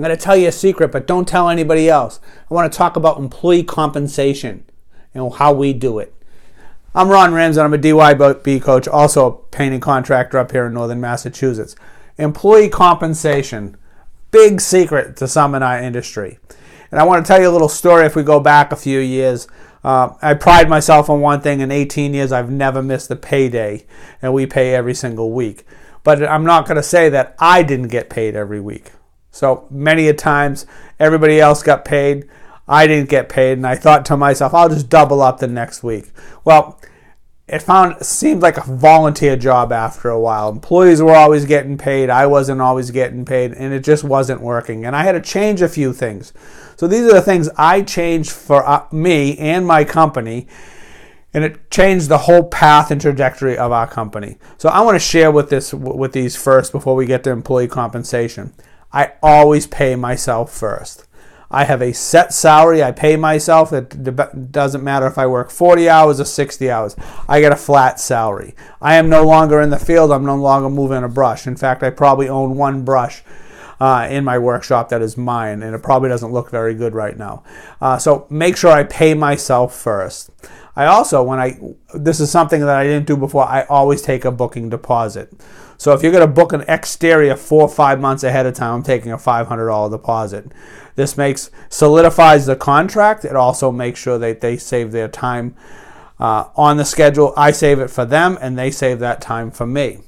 I'm going to tell you a secret, but don't tell anybody else. I want to talk about employee compensation and how we do it. I'm Ron Ramsden. I'm a DYB coach, also a painting contractor up here in northern Massachusetts. Employee compensation, big secret to some in our industry. And I want to tell you a little story if we go back a few years. I pride myself on one thing. In 18 years, I've never missed a payday, and we pay every single week. But I'm not going to say that I didn't get paid every week. So many a times, everybody else got paid. I didn't get paid, and I thought to myself, I'll just double up the next week. Well, it seemed like a volunteer job after a while. Employees were always getting paid. I wasn't always getting paid, and it just wasn't working. And I had to change a few things. So these are the things I changed for me and my company, and it changed the whole path and trajectory of our company. So I want to share with these first before we get to employee compensation. I always pay myself first. I have a set salary. I pay myself. It doesn't matter if I work 40 hours or 60 hours. I get a flat salary. I am no longer in the field. I'm no longer moving a brush. In fact, I probably own one brush in my workshop that is mine, and it probably doesn't look very good right now. So make sure I pay myself first. I also, this is something that I didn't do before, I always take a booking deposit. So if you're going to book an exterior 4 or 5 months ahead of time, I'm taking a $500 deposit. This solidifies the contract. It also makes sure that they save their time on the schedule. I save it for them, and they save that time for me.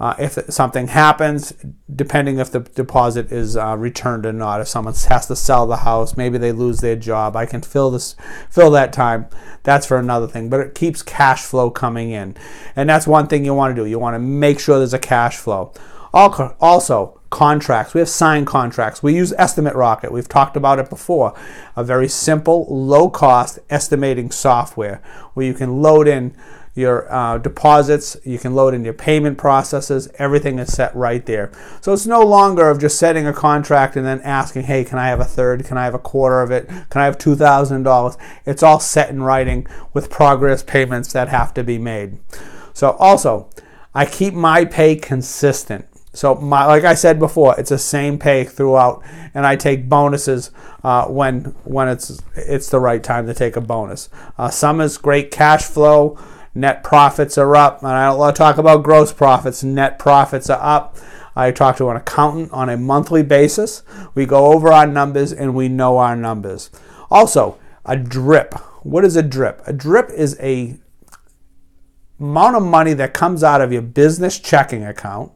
If something happens, depending if the deposit is returned or not, if someone has to sell the house, maybe they lose their job, I can fill that time. That's for another thing, but it keeps cash flow coming in, and that's one thing you want to do. You want to make sure there's a cash flow. Also, contracts. We have signed contracts. We use Estimate Rocket. We've talked about it before. A very simple, low-cost estimating software where you can load in your deposits, you can load in your payment processes, everything is set right there. So it's no longer of just setting a contract and then asking, hey, can I have a third? Can I have a quarter of it? Can I have $2,000? It's all set in writing with progress payments that have to be made. So also, I keep my pay consistent. So like I said before, it's the same pay throughout, and I take bonuses when it's the right time to take a bonus. Some is great cash flow. Net profits are up, and I don't want to talk about gross profits. Net profits are up. I talk to an accountant on a monthly basis. We go over our numbers, and we know our numbers. Also, a drip. What is a drip? A drip is a amount of money that comes out of your business checking account,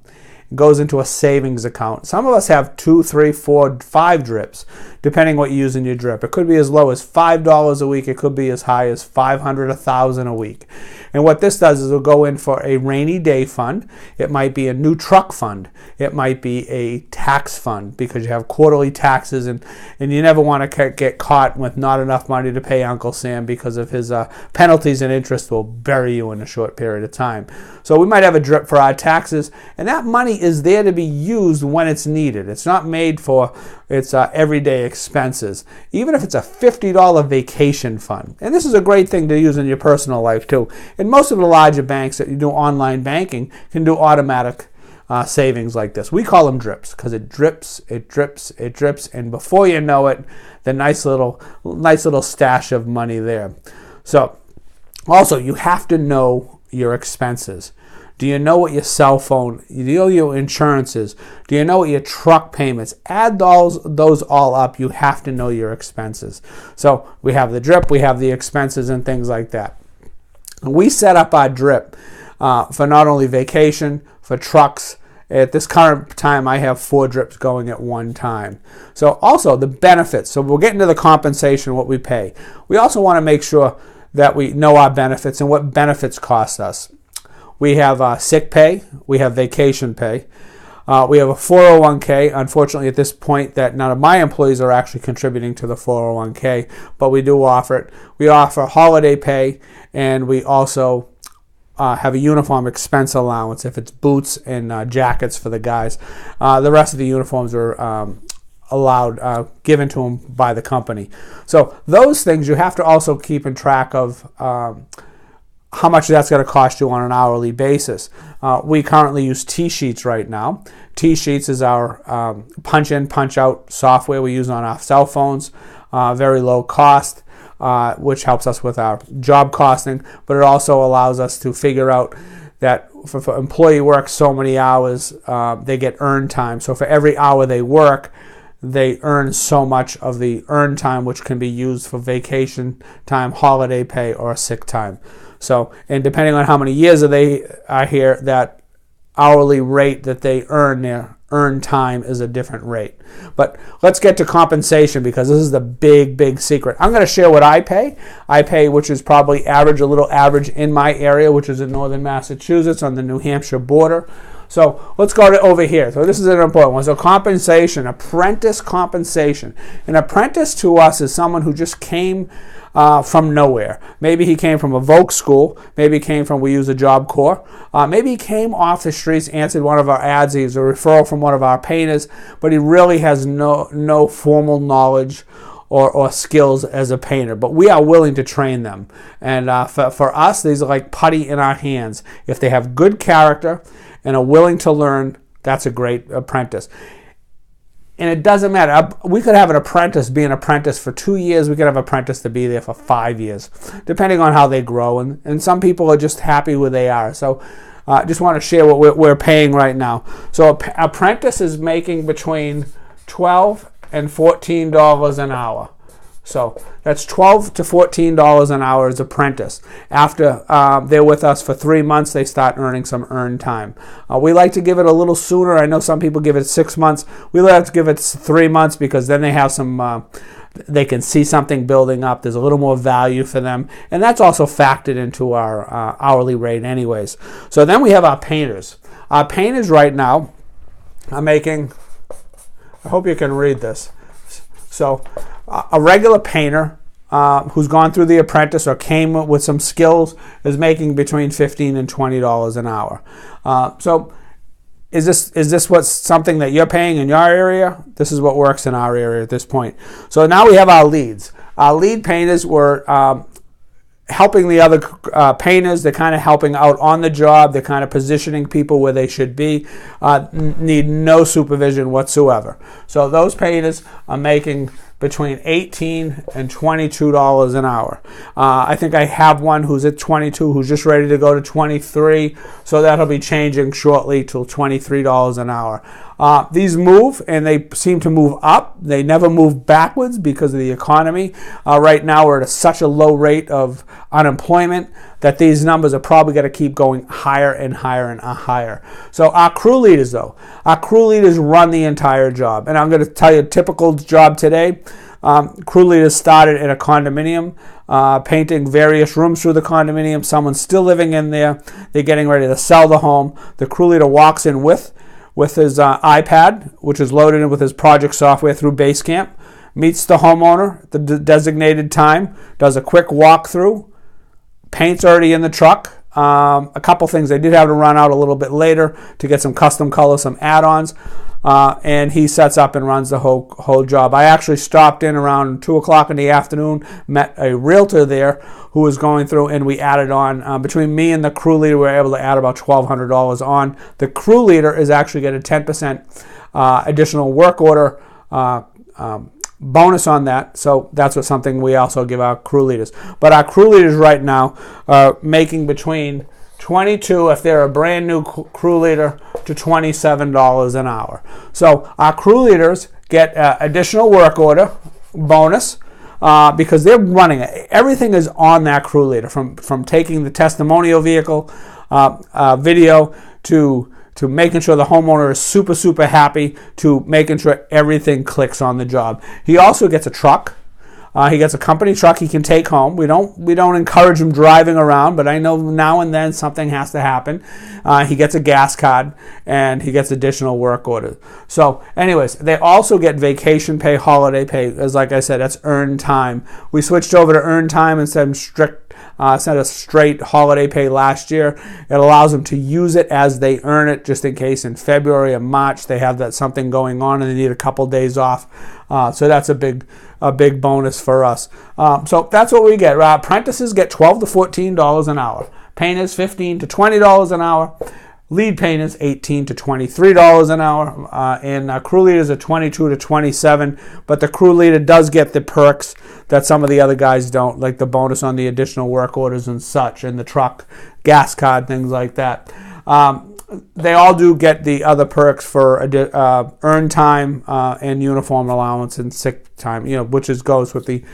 goes into a savings account. Some of us have 2, 3, 4, 5 drips, depending what you use in your drip. It could be as low as $5 a week. It could be as high as $500, $1,000 a week. And what this does is it'll go in for a rainy day fund. It might be a new truck fund. It might be a tax fund because you have quarterly taxes, and you never want to get caught with not enough money to pay Uncle Sam because of his penalties and interest will bury you in a short period of time. So we might have a drip for our taxes, and that money is there to be used when it's needed. It's not made for its everyday expenses. Even if it's a $50 vacation fund. And this is a great thing to use in your personal life too. And most of the larger banks that you do online banking can do automatic savings like this. We call them drips because it drips, it drips, it drips, and before you know it, the nice little stash of money there. So also, you have to know your expenses. Do you know what your cell phone, do you know your insurances? Do you know what your truck payments? Add those all up. You have to know your expenses. So we have the drip, we have the expenses and things like that. We set up our drip for not only vacation, for trucks. At this current time, I have 4 drips going at one time. So also the benefits. So we'll get into the compensation, what we pay. We also want to make sure that we know our benefits and what benefits cost us. We have sick pay. We have vacation pay. We have a 401k. Unfortunately, at this point, that none of my employees are actually contributing to the 401k, but we do offer it. We offer holiday pay, and we also have a uniform expense allowance if it's boots and jackets for the guys. The rest of the uniforms are given to them by the company. So those things you have to also keep in track of how much that's going to cost you on an hourly basis. We currently use T-Sheets right now. T-Sheets is our punch-in, punch-out software we use on our cell phones. Very low cost, which helps us with our job costing, but it also allows us to figure out that if an employee works so many hours, they get earned time. So for every hour they work, they earn so much of the earned time, which can be used for vacation time, holiday pay, or sick time. So, and depending on how many years they are here, that hourly rate that they earn, their earned time, is a different rate. But let's get to compensation, because this is the big secret. I'm going to share what I pay. I pay, which is probably average, a little average in my area, which is in northern Massachusetts on the New Hampshire border. So let's go to over here. So this is an important one. So compensation, apprentice compensation. An apprentice to us is someone who just came from nowhere. Maybe he came from a Voc school. Maybe he came from, we use a Job Corps. Maybe he came off the streets, answered one of our ads. He's a referral from one of our painters, but he really has no formal knowledge or skills as a painter, but we are willing to train them. And for us, these are like putty in our hands. If they have good character and are willing to learn, that's a great apprentice. And it doesn't matter. We could have an apprentice be an apprentice for 2 years. We could have an apprentice to be there for 5 years, depending on how they grow. And some people are just happy where they are. So I just want to share what we're paying right now. So an apprentice is making between $12 and $14 an hour. So that's $12 to $14 an hour as apprentice. After they're with us for 3 months, they start earning some earned time. We like to give it a little sooner. I know some people give it 6 months. We like to give it 3 months, because then they have some, they can see something building up. There's a little more value for them. And that's also factored into our hourly rate anyways. So then we have our painters. Our painters right now are making, I hope you can read this. So a regular painter who's gone through the apprentice or came with some skills is making between $15 and $20 an hour. So is this what's something that you're paying in your area? This is what works in our area at this point. So now we have our leads. Our lead painters were helping the other painters. They're kind of helping out on the job. They're kind of positioning people where they should be. Need no supervision whatsoever. So those painters are making between $18 and $22 an hour. I think I have one who's at 22, who's just ready to go to 23. So that'll be changing shortly to $23 an hour. These move, and they seem to move up. They never move backwards because of the economy. Right now we're at such a low rate of unemployment that these numbers are probably going to keep going higher and higher and higher. So our crew leaders, though, our crew leaders run the entire job. And I'm going to tell you a typical job today. Crew leaders started in a condominium, painting various rooms through the condominium. Someone's still living in there. They're getting ready to sell the home. The crew leader walks in with his iPad, which is loaded in with his project software through Basecamp, meets the homeowner at the designated time, does a quick walkthrough, paint's already in the truck. A couple things. They did have to run out a little bit later to get some custom colors, some add-ons, and he sets up and runs the whole job. I actually stopped in around 2 o'clock in the afternoon, met a realtor there who was going through, and we added on, between me and the crew leader, we were able to add about $1,200 on. The crew leader is actually getting 10% additional work order bonus on that. So that's something we also give our crew leaders. But our crew leaders right now are making between $22, if they're a brand new crew leader, to $27 an hour. So our crew leaders get additional work order bonus because they're running it. Everything is on that crew leader, from taking the testimonial vehicle video to making sure the homeowner is super happy, to making sure everything clicks on the job. He also gets a truck. He gets a company truck he can take home. We don't encourage him driving around, but I know now and then something has to happen. He gets a gas card, and he gets additional work orders. So anyways, they also get vacation pay, holiday pay. As like I said, that's earned time. We switched over to earned time instead of straight holiday pay last year. It allows them to use it as they earn it, just in case in February or March they have that something going on and they need a couple days off. So that's a big bonus for us. So that's what we get. Apprentices get $12 to $14 an hour. Painters, $15 to $20 an hour. Lead painters, $18 to $23 an hour, and crew leaders are $22 to $27. But the crew leader does get the perks that some of the other guys don't, like the bonus on the additional work orders and such, and the truck, gas card, things like that. They all do get the other perks for earned time and uniform allowance and sick time, which goes with the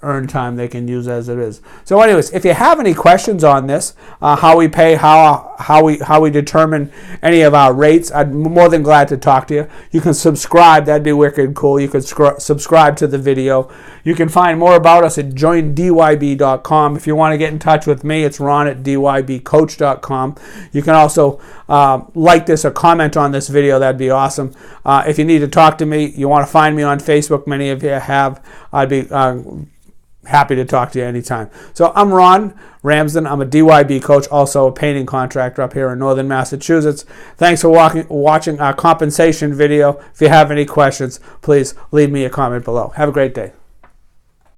earned time they can use as it is. So anyways, if you have any questions on this, how we pay, how we determine any of our rates, I'm more than glad to talk to you. You can subscribe, that'd be wicked cool. You can subscribe to the video. You can find more about us at joindyb.com. If you want to get in touch with me, it's ron at dybcoach.com. You can also like this or comment on this video, that'd be awesome. If you need to talk to me, you want to find me on Facebook, many of you have, I'd be happy to talk to you anytime. So I'm Ron Ramsden. I'm a DYB coach, also a painting contractor up here in northern Massachusetts. Thanks for watching our compensation video. If you have any questions, please leave me a comment below. Have a great day.